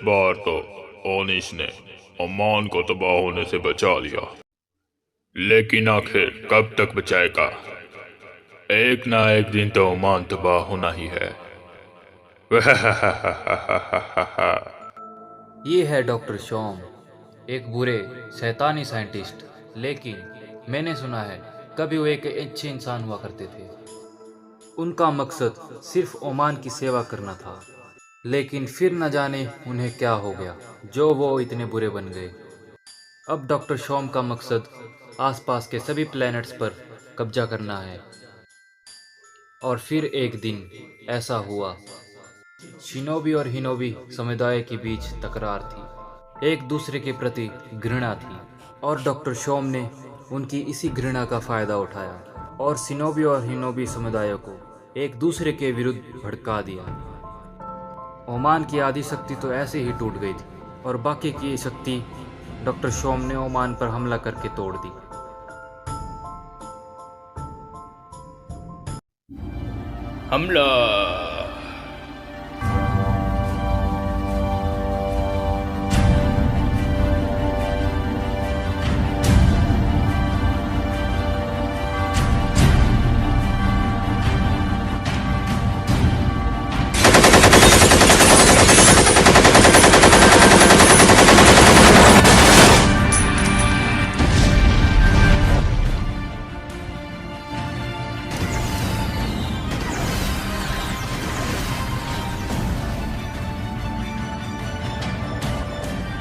बार तो ओनिश ने ओमान को तबाह होने से बचा लिया, लेकिन आखिर कब तक बचाएगा? एक ना एक दिन तो ओमान तबाह होना ही है। ये है डॉक्टर शॉम, एक बुरे शैतानी साइंटिस्ट। लेकिन मैंने सुना है कभी वो एक अच्छे इंसान हुआ करते थे। उनका मकसद सिर्फ ओमान की सेवा करना था, लेकिन फिर न जाने उन्हें क्या हो गया जो वो इतने बुरे बन गए। अब डॉक्टर शॉम का मकसद आसपास के सभी प्लैनेट्स पर कब्जा करना है। और फिर एक दिन ऐसा हुआ। शिनोबी और हिनोबी समुदाय के बीच तकरार थी, एक दूसरे के प्रति घृणा थी, और डॉक्टर शॉम ने उनकी इसी घृणा का फायदा उठाया और शिनोबी और हिनोबी समुदायों को एक दूसरे के विरुद्ध भड़का दिया। ओमान की आधी शक्ति तो ऐसे ही टूट गई थी और बाकी की शक्ति डॉक्टर शॉम ने ओमान पर हमला करके तोड़ दी। हमला।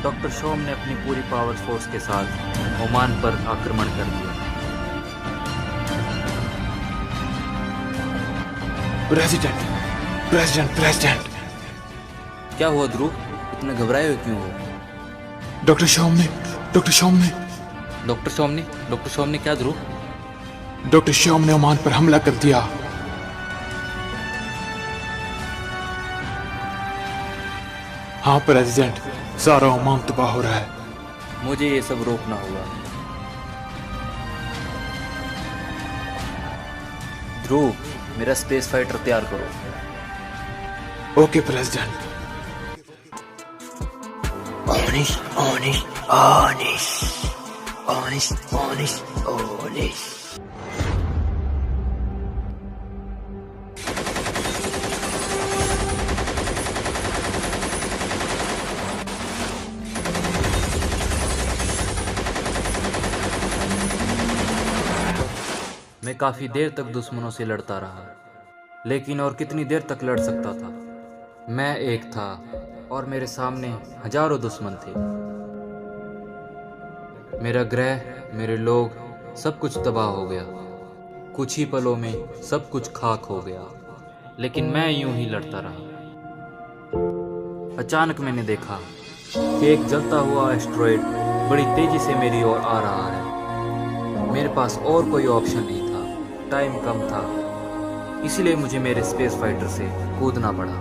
डॉक्टर शॉम ने अपनी पूरी पावर फोर्स के साथ ओमान पर आक्रमण कर दिया। President, president, president. क्या हुआ ध्रुव, इतने घबराए हुए क्यों हो? डॉक्टर शॉम ने डॉक्टर शॉम ने क्या ध्रुव? डॉक्टर शॉम ने ओमान पर हमला कर दिया। हाँ प्रेसिडेंट, सारा ओमान तबाह हो रहा है। मुझे ये सब रोकना होगा। ध्रुव, मेरा स्पेस फाइटर तैयार करो। Okay president. ओनिश, ओनिश, ओनिश, ओनिश, ओनिश, ओनिश। मैं काफी देर तक दुश्मनों से लड़ता रहा, लेकिन और कितनी देर तक लड़ सकता था? मैं एक था और मेरे सामने हजारों दुश्मन थे। मेरा ग्रह, मेरे लोग, सब कुछ तबाह हो गया। कुछ ही पलों में सब कुछ खाक हो गया, लेकिन मैं यूं ही लड़ता रहा। अचानक मैंने देखा कि एक जलता हुआ एस्ट्रॉयड बड़ी तेजी से मेरी ओर आ रहा है। मेरे पास और कोई ऑप्शन नहीं था, टाइम कम था, इसलिए मुझे मेरे स्पेस फाइटर से कूदना पड़ा।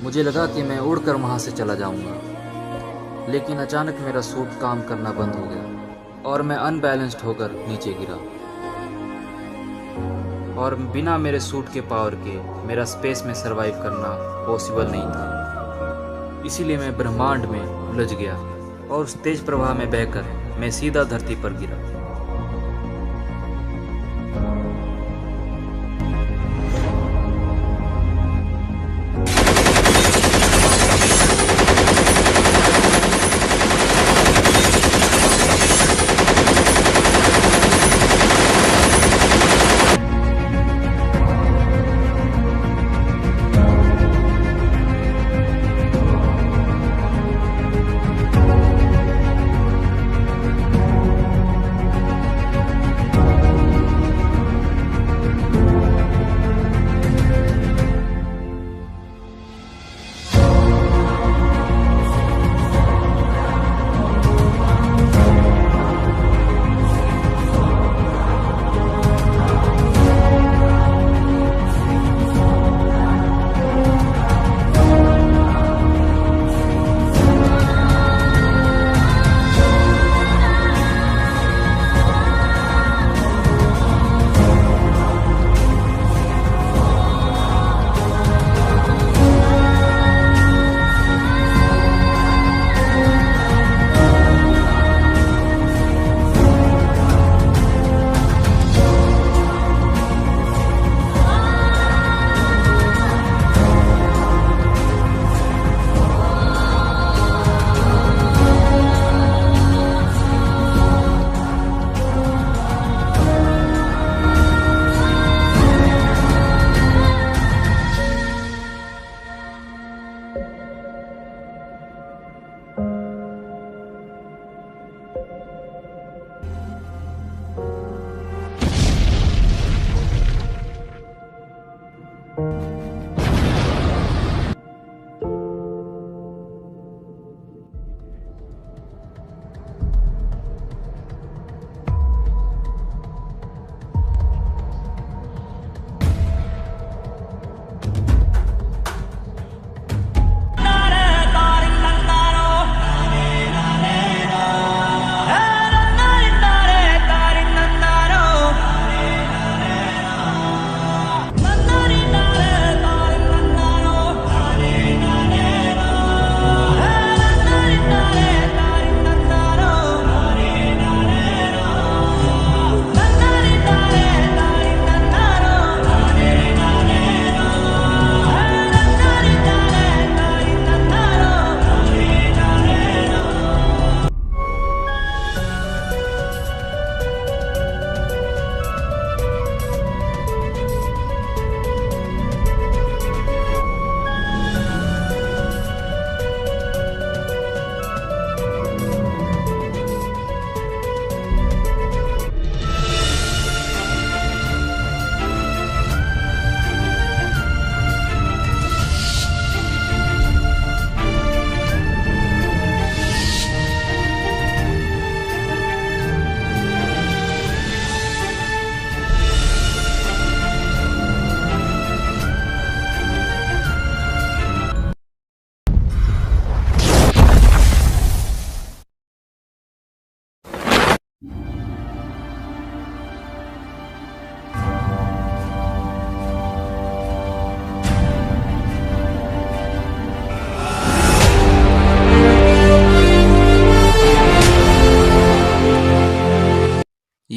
मुझे लगा कि मैं उड़कर वहां से चला जाऊंगा, लेकिन अचानक मेरा सूट काम करना बंद हो गया और मैं अनबैलेंस्ड होकर नीचे गिरा। और बिना मेरे सूट के पावर के मेरा स्पेस में सरवाइव करना पॉसिबल नहीं था। इसीलिए मैं ब्रह्मांड में उलझ गया और उस तेज प्रवाह में बहकर मैं सीधा धरती पर गिरा।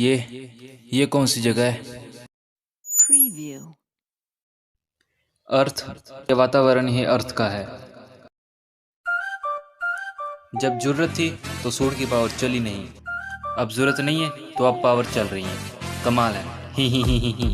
ये कौन सी जगह है? Preview. अर्थ। ये वातावरण ही अर्थ का है। जब जरूरत थी तो सूर्य की पावर चली नहीं, अब जरूरत नहीं है तो अब पावर चल रही है। कमाल है। ही ही ही ही ही।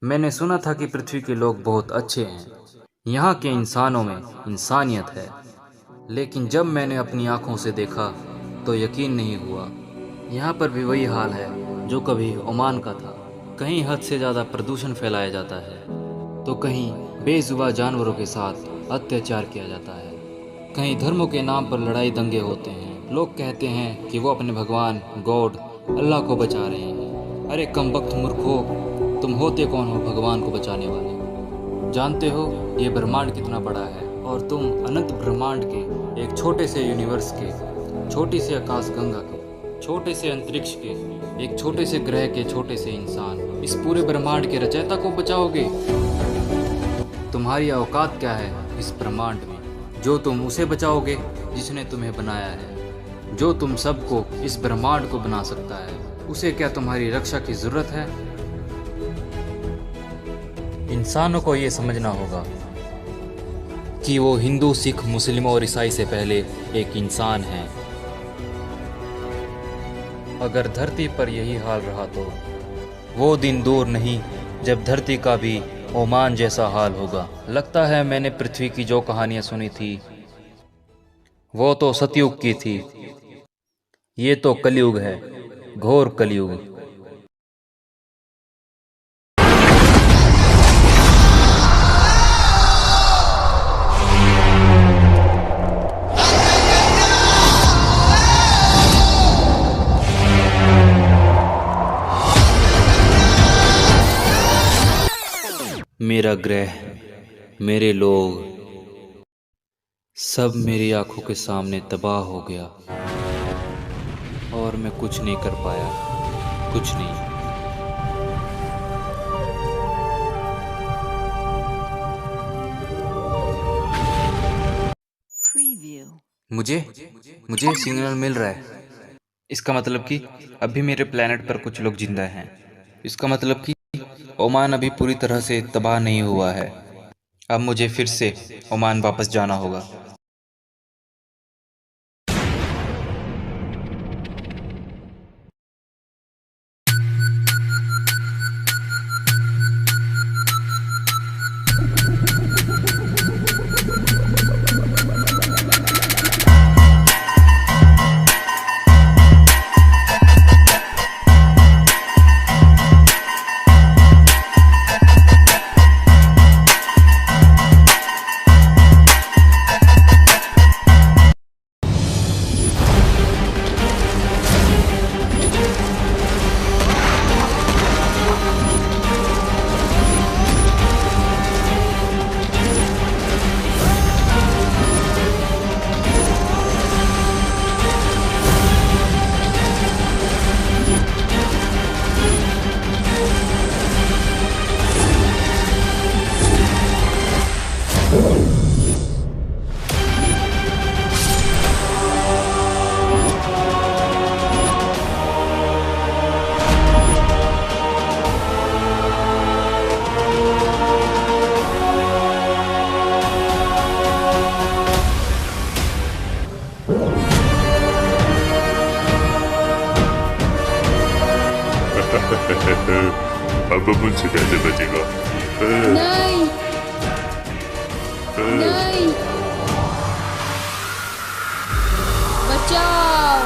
मैंने सुना था कि पृथ्वी के लोग बहुत अच्छे हैं, यहाँ के इंसानों में इंसानियत है, लेकिन जब मैंने अपनी आंखों से देखा तो यकीन नहीं हुआ। यहाँ पर भी वही हाल है जो कभी ओमान का था। कहीं हद से ज़्यादा प्रदूषण फैलाया जाता है तो कहीं बेजुबान जानवरों के साथ अत्याचार किया जाता है, कहीं धर्मों के नाम पर लड़ाई दंगे होते हैं। लोग कहते हैं कि वो अपने भगवान गॉड अल्लाह को बचा रहे हैं। अरे कमबख्त मूर्खों, तुम होते कौन हो भगवान को बचाने वाले? जानते हो ये ब्रह्मांड कितना बड़ा है और तुम अनंत ब्रह्मांड के एक छोटे से यूनिवर्स के, छोटी सी आकाश गंगा के, छोटे से अंतरिक्ष के, एक छोटे से ग्रह के छोटे से इंसान, इस पूरे ब्रह्मांड के रचयिता को बचाओगे? तुम्हारी औकात क्या है इस ब्रह्मांड में जो तुम उसे बचाओगे जिसने तुम्हें बनाया है? जो तुम सबको, इस ब्रह्मांड को बना सकता है, उसे क्या तुम्हारी रक्षा की जरूरत है? इंसानों को ये समझना होगा कि वो हिंदू, सिख, मुस्लिम और ईसाई से पहले एक इंसान है। अगर धरती पर यही हाल रहा तो वो दिन दूर नहीं जब धरती का भी ओमान जैसा हाल होगा। लगता है मैंने पृथ्वी की जो कहानियां सुनी थी वो तो सतयुग की थी, ये तो कलयुग है, घोर कलयुग। मेरा ग्रह, मेरे लोग, सब मेरी आंखों के सामने तबाह हो गया और मैं कुछ नहीं कर पाया, कुछ नहीं। Preview. मुझे सिग्नल मिल रहा है। इसका मतलब कि अभी मेरे प्लेनेट पर कुछ लोग जिंदा हैं। इसका मतलब कि ओमान अभी पूरी तरह से तबाह नहीं हुआ है। अब मुझे फिर से ओमान वापस जाना होगा। अब मुझसे कैसे बचेगा? नहीं नहीं, बचाओ।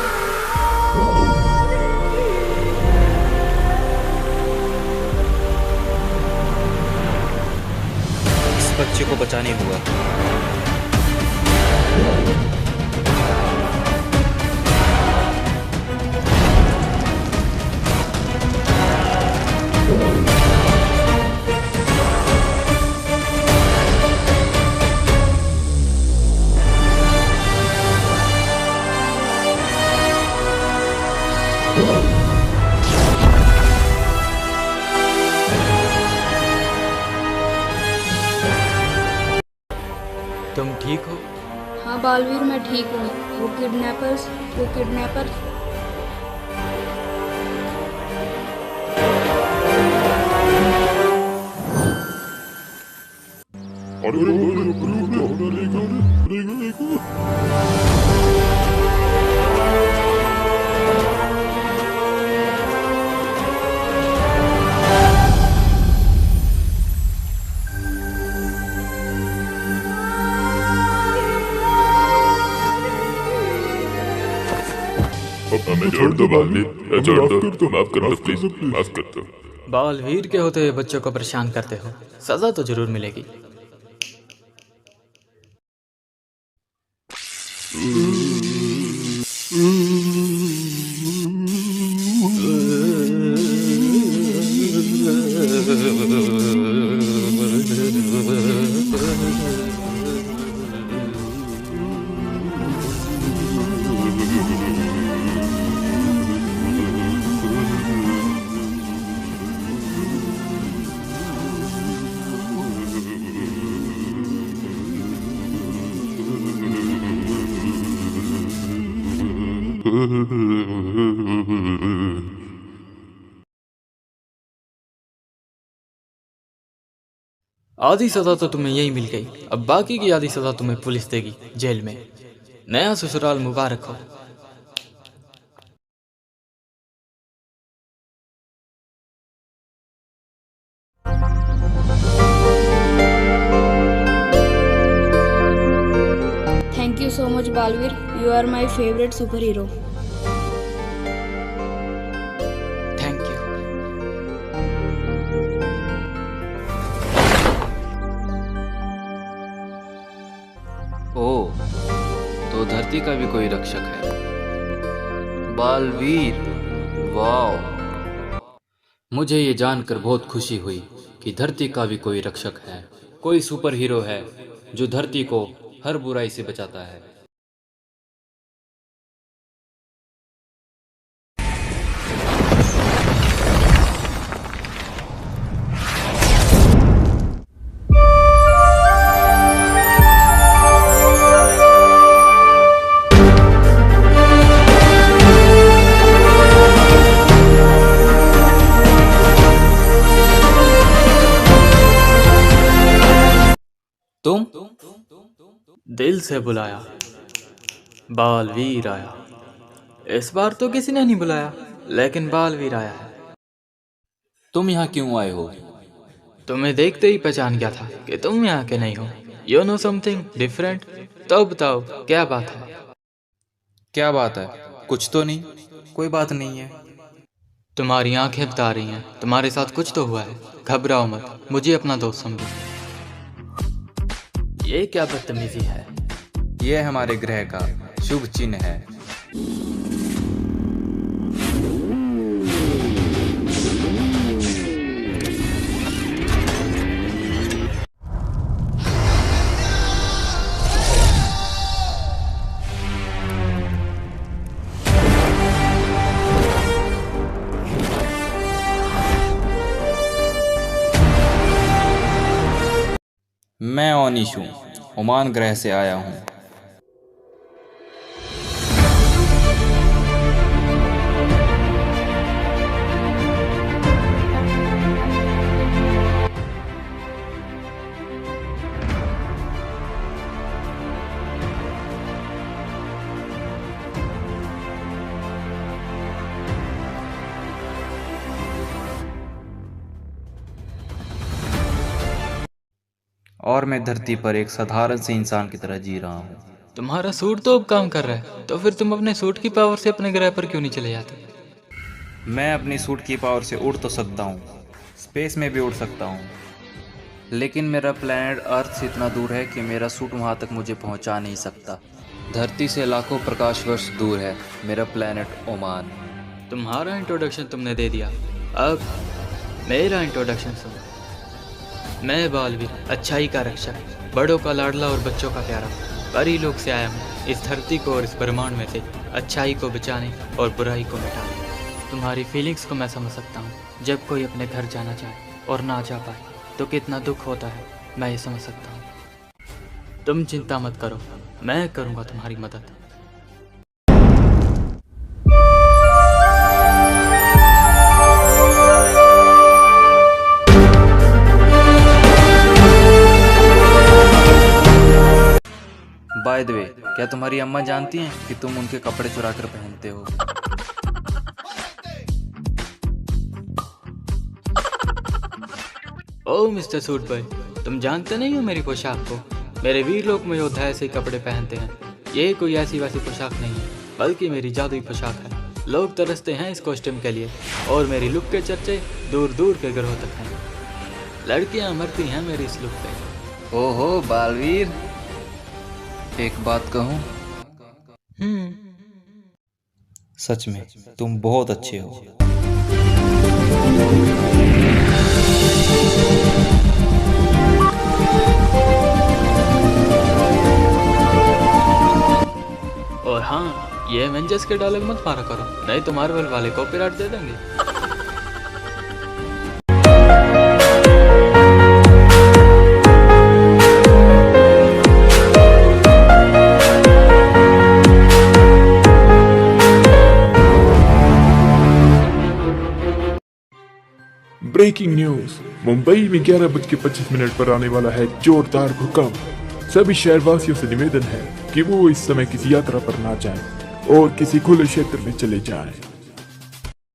इस बच्चे को बचाने हुआ। ठीक हो? हाँ बालवीर, मैं ठीक हूँ। वो किडनैपर्स हमें छोड़ दो बालवीर, छोड़ दो, माफ कर दो प्लीज, माफ कर दो। बालवीर के होते हुए बच्चों को परेशान करते हो, सजा तो जरूर मिलेगी। आधी सजा तो तुम्हें यही मिल गई, अब बाकी की आधी सजा तुम्हें पुलिस देगी जेल में। नया ससुराल मुबारक हो। Thank you so much Balveer, you are my favourite super hero. Thank you. ओ, तो धरती का भी कोई रक्षक है। बालवीर, वाह। मुझे ये जानकर बहुत खुशी हुई कि धरती का भी कोई रक्षक है, कोई सुपर हीरो है जो धरती को हर बुराई से बचाता है। तुम दिल से बुलाया, बालवीर आया। इस बार तो किसी ने नहीं बुलाया, लेकिन बालवीर आया है। तुम यहाँ क्यों आए हो? तुम्हें देखते ही पहचान गया था कि तुम यहाँ के नहीं हो। You know something different? तो बताओ क्या बात है? क्या बात है? कुछ तो नहीं। कोई बात नहीं है। तुम्हारी आंखें बता रही हैं तुम्हारे साथ कुछ तो हुआ है। घबराओ मत, मुझे अपना दोस्त समझो। ये क्या बदतमीजी है? ये हमारे ग्रह का शुभ चिन्ह है। मैं ओनिश हूँ, ओमान ग्रह से आया हूँ। और मैं धरती पर एक साधारण से इंसान की तरह जी रहा हूँ। तुम्हारा सूट तो अब काम कर रहा है, तो फिर तुम अपने सूट की पावर से अपने ग्रह पर क्यों नहीं चले जाते? मैं अपनी सूट की पावर से उड़ तो सकता हूँ, स्पेस में भी उड़ सकता हूँ, लेकिन मेरा प्लैनेट अर्थ से इतना दूर है कि मेरा सूट वहाँ तक मुझे पहुँचा नहीं सकता। धरती से लाखों प्रकाश वर्ष दूर है मेरा प्लैनेट ओमान। तुम्हारा इंट्रोडक्शन तुमने दे दिया, अब मेरा इंट्रोडक्शन सुनो। मैं बालवीर, अच्छाई का रक्षक, बड़ों का लाडला और बच्चों का प्यारा, परी लोक से आया हूँ इस धरती को और इस ब्रह्मांड में से अच्छाई को बचाने और बुराई को मिटाने। तुम्हारी फीलिंग्स को मैं समझ सकता हूँ। जब कोई अपने घर जाना चाहे और ना जा पाए तो कितना दुख होता है, मैं ये समझ सकता हूँ। तुम चिंता मत करो, मैं करूँगा तुम्हारी मदद। बाय द वे, क्या तुम्हारी अम्मा जानती हैं कि तुम उनके कपड़े चुरा कर पहनते हो? ओह मिस्टर सूट बॉय, तुम जानते नहीं हो मेरी पोशाक को। मेरे वीर लोग में योद्धा ऐसे ही कपड़े पहनते हैं। ये कोई ऐसी वैसी पोशाक नहीं है, बल्कि मेरी जादुई पोशाक है। लोग तरसते हैं इस कॉस्ट्यूम के लिए और मेरी लुक के चर्चे दूर दूर के ग्रहों तक हैं। लड़कियां मरती हैं मेरी इस लुक पे। ओहो बालवीर, एक बात कहूँ? सच में तुम बहुत अच्छे हो। और हाँ, ये एवेंजर्स के डायलॉग मत मारा करो, नहीं तो मार्वल वाले कॉपीराइट दे देंगे। ब्रेकिंग न्यूज, मुंबई में 11:25 पर आने वाला है जोरदार भूकंप। सभी शहरवासियों से निवेदन है कि वो इस समय किसी यात्रा पर ना जाएं और किसी खुले क्षेत्र में चले जाएं। Preview.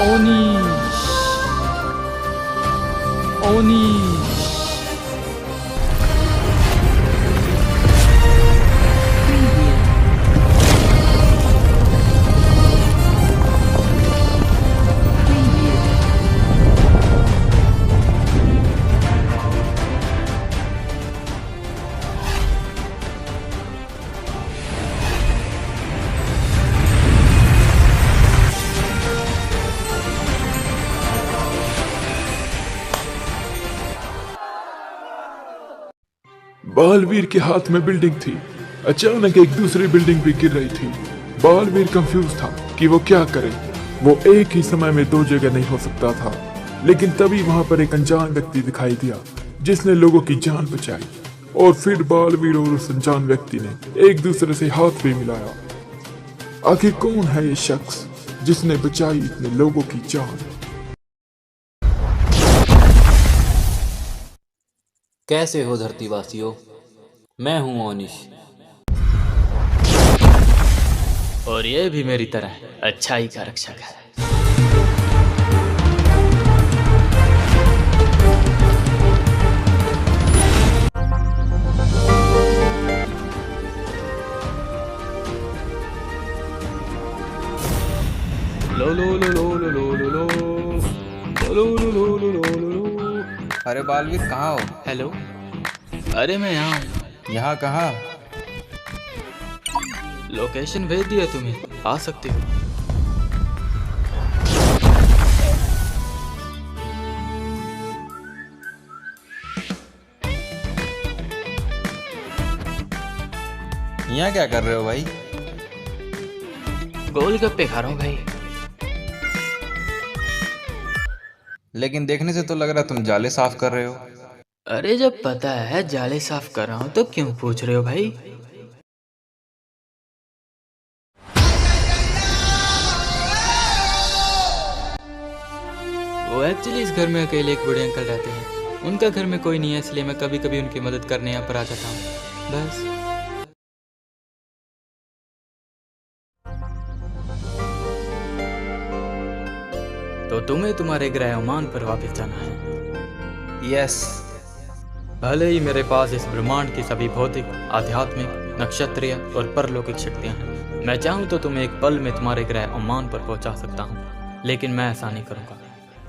ओनीश, ओनीश। Preview. Preview. बालवीर के हाथ में बिल्डिंग थी। अचानक एक दूसरी बिल्डिंग भी गिर रही थी। बालवीर कंफ्यूज था कि वो क्या करे। वो एक ही समय में दो जगह नहीं हो सकता था। लेकिन तभी वहां पर एक अनजान व्यक्ति दिखाई दिया जिसने लोगों की जान बचाई। और फिर बालवीर और उस अनजान व्यक्ति ने एक दूसरे से हाथ भी मिलाया। आखिर कौन है ये शख्स जिसने बचाई इतने लोगों की जान? कैसे हो धरतीवासियों, मैं हूं ओनिश, और ये भी मेरी तरह अच्छाई का रक्षक है। लो लो लो लो लो लो लो लो लो लो लो लो लो लो। अरे बालवीर कहाँ हो? हेलो, अरे मैं यहाँ हूँ। यहाँ कहाँ? लोकेशन भेज दिया तुम्हें, आ सकते हो। यहाँ क्या कर रहे हो भाई? गोलगप्पे खा रहा हूँ भाई। लेकिन देखने से तो लग रहा है तुम जाले साफ कर रहे हो। अरे जब पता है जाले साफ कर रहा हूँ तो क्यों पूछ रहे हो भाई? वो एक्चुअली इस घर में अकेले एक बूढ़े अंकल रहते हैं। उनका घर में कोई नहीं है, इसलिए मैं कभी कभी उनकी मदद करने यहाँ पर आ जाता हूँ, बस। तो तुम्हें तुम्हारे ग्रह ओमान पर वापस जाना है। यस। भले ही मेरे पास इस ब्रह्मांड की सभी भौतिक, आध्यात्मिक, नक्षत्रीय और परलौकिक शक्तियां हैं। मैं चाहूँ तो तुम्हें एक पल में तुम्हारे ग्रह ओमान पर पहुंचा सकता हूँ, लेकिन मैं ऐसा नहीं करूँगा,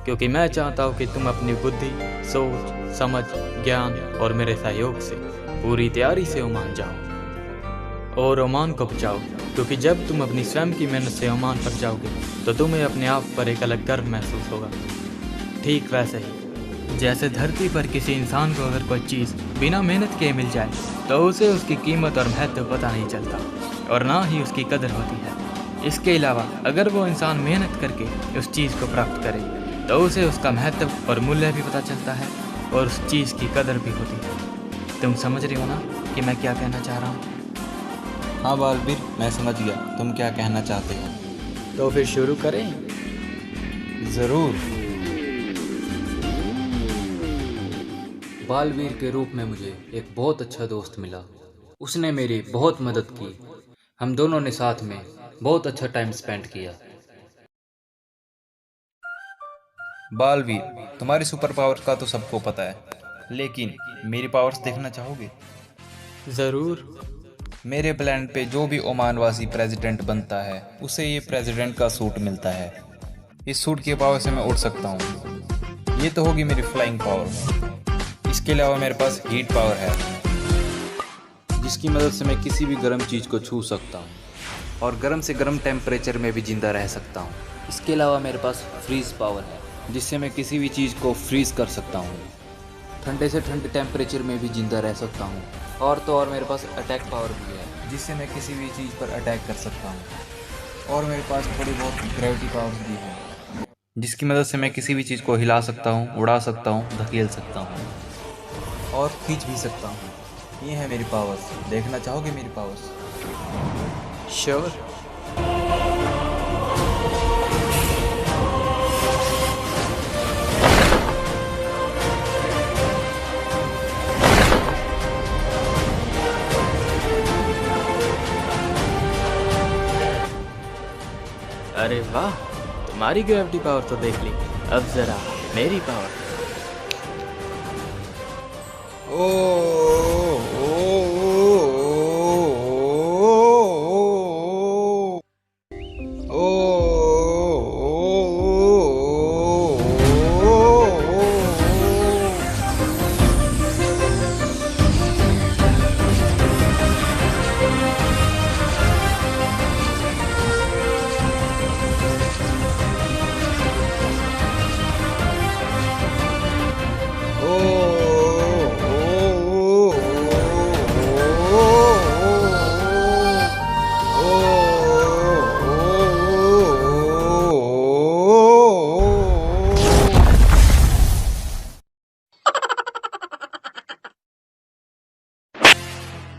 क्योंकि मैं चाहता हूँ कि तुम अपनी बुद्धि, सोच, समझ, ज्ञान और मेरे सहयोग से पूरी तैयारी से ओमान जाओ और ओमान को बचाओ, क्योंकि जब तुम अपनी स्वयं की मेहनत से ओमान पर जाओगे तो तुम्हें अपने आप पर एक अलग गर्व महसूस होगा। ठीक वैसे ही जैसे धरती पर किसी इंसान को अगर कोई चीज़ बिना मेहनत के मिल जाए तो उसे उसकी कीमत और महत्व पता नहीं चलता और ना ही उसकी कदर होती है। इसके अलावा अगर वो इंसान मेहनत करके उस चीज़ को प्राप्त करे तो उसे उसका महत्व और मूल्य भी पता चलता है और उस चीज़ की कदर भी होती है। तुम समझ रही हो ना कि मैं क्या कहना चाह रहा हूँ? हाँ बालवीर, मैं समझ गया तुम क्या कहना चाहते हो। तो फिर शुरू करें? ज़रूर। बालवीर के रूप में मुझे एक बहुत अच्छा दोस्त मिला। उसने मेरी बहुत मदद की। हम दोनों ने साथ में बहुत अच्छा टाइम स्पेंड किया। बालवीर, तुम्हारी सुपर पावर का तो सबको पता है, लेकिन मेरी पावर्स देखना चाहोगे? ज़रूर। मेरे प्लेनेट पे जो भी ओमानवासी प्रेसिडेंट बनता है उसे ये प्रेसिडेंट का सूट मिलता है। इस सूट की पावर से मैं उड़ सकता हूँ। ये तो होगी मेरी फ्लाइंग पावर। इसके अलावा मेरे पास हीट पावर है, जिसकी मदद से मैं किसी भी गर्म चीज़ को छू सकता हूँ और गर्म से गर्म टेम्परेचर में भी जिंदा रह सकता हूँ। इसके अलावा मेरे पास फ्रीज पावर है, जिससे मैं किसी भी चीज़ को फ्रीज कर सकता हूँ। ठंडे से ठंडे टेम्परेचर में भी जिंदा रह सकता हूँ। और तो और मेरे पास अटैक पावर भी है, जिससे मैं किसी भी चीज़ पर अटैक कर सकता हूँ। और मेरे पास थोड़ी बहुत ग्रेविटी पावर्स भी है, जिसकी मदद से मैं किसी भी चीज़ को हिला सकता हूँ, उड़ा सकता हूँ, धकेल सकता हूँ और खींच भी सकता हूँ। ये है मेरी पावर्स। देखना चाहोगे मेरी पावर्स? श्योर। अरे वाह, तुम्हारी ग्रेविटी पावर तो देख ली, अब जरा मेरी पावर।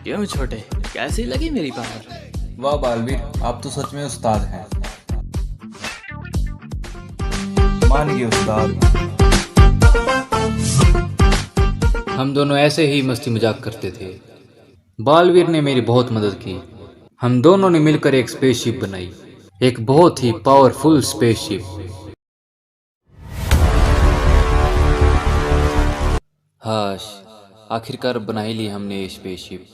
क्यों छोटे, कैसी लगी मेरी पावर? वाह बालवीर, आप तो सच में उस्ताद हैं। मान गए उस्ताद। हम दोनों ऐसे ही मस्ती मजाक करते थे। बालवीर ने मेरी बहुत मदद की। हम दोनों ने मिलकर एक स्पेसशिप बनाई, एक बहुत ही पावरफुल स्पेसशिप। हाश, आखिरकार बना ही ली हमने ये स्पेसशिप।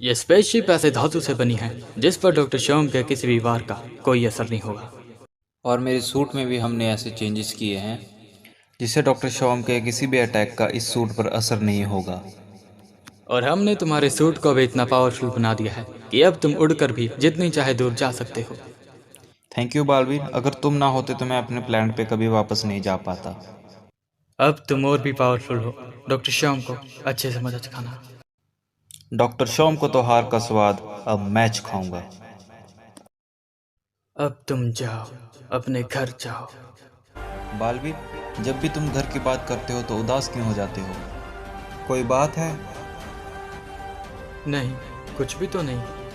ये स्पेसशिप ऐसे धातु से बनी है जिस पर डॉक्टर शोम के किसी भी वार का कोई असर नहीं होगा। और मेरे सूट में भी हमने ऐसे चेंजेस किए हैं जिससे डॉक्टर शॉम के किसी भी अटैक का इस सूट पर असर नहीं होगा। और हमने तुम्हारे सूट को भी इतना पावरफुल बना दिया है कि अब तुम उड़कर भी जितनी चाहे दूर जा सकते हो। थैंक यू बालवीर, अगर तुम ना होते तो मैं अपने प्लेनेट पे कभी वापस नहीं जा पाता। अब तुम और भी पावरफुल हो। डॉक्टर श्याम को अच्छे से मदद सिखाना। डॉक्टर शोम को तो हार का स्वाद अब मैं चखाऊंगा। अब तुम जाओ, अपने घर जाओ। बालवीर, जब भी तुम घर की बात करते हो तो उदास क्यों हो जाते हो? कोई बात है? नहीं, कुछ भी तो नहीं।